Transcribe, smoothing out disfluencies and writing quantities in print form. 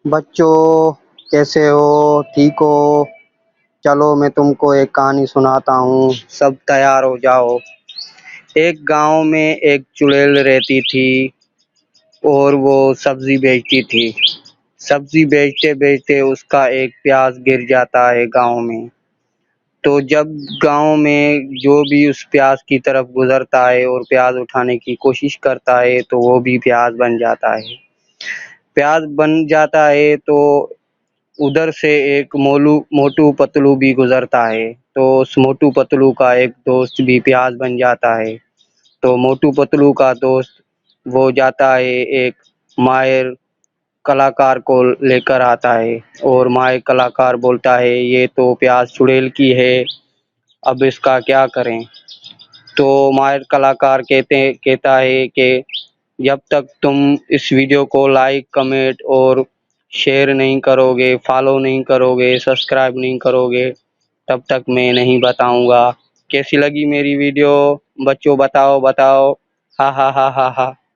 بچوں کیسے ہو؟ ٹھیک ہو؟ چلو میں تم کو ایک کہانی سناتا ہوں، سب تیار ہو جاؤ۔ ایک گاؤں میں ایک چڑیل رہتی تھی اور وہ سبزی بیچتی تھی۔ سبزی بیچتے بیچتے اس کا ایک پیاز گر جاتا ہے گاؤں میں۔ تو جب گاؤں میں جو بھی اس پیاز کی طرف گزرتا ہے اور پیاز اٹھانے کی کوشش کرتا ہے تو وہ بھی پیاز بن جاتا ہے۔ پیاز بن جاتا ہے تو ادھر سے ایک موٹو پتلو بھی گزرتا ہے، تو اس موٹو پتلو کا ایک دوست بھی پیاز بن جاتا ہے۔ تو موٹو پتلو کا دوست وہ جاتا ہے ایک ماہر کلاکار کو لے کر آتا ہے، اور ماہر کلاکار بولتا ہے یہ تو پیاز چڑیل کی ہے، اب اس کا کیا کریں؟ تو ماہر کلاکار کہتا ہے کہ جب تک تم اس ویڈیو کو لائک، کمنٹ اور شیئر نہیں کرو گے، فالو نہیں کرو گے، سبسکرائب نہیں کرو گے، تب تک میں نہیں بتاؤں گا۔ کیسی لگی میری ویڈیو؟ بچوں بتاؤ۔ ہا ہا ہا ہا ہا۔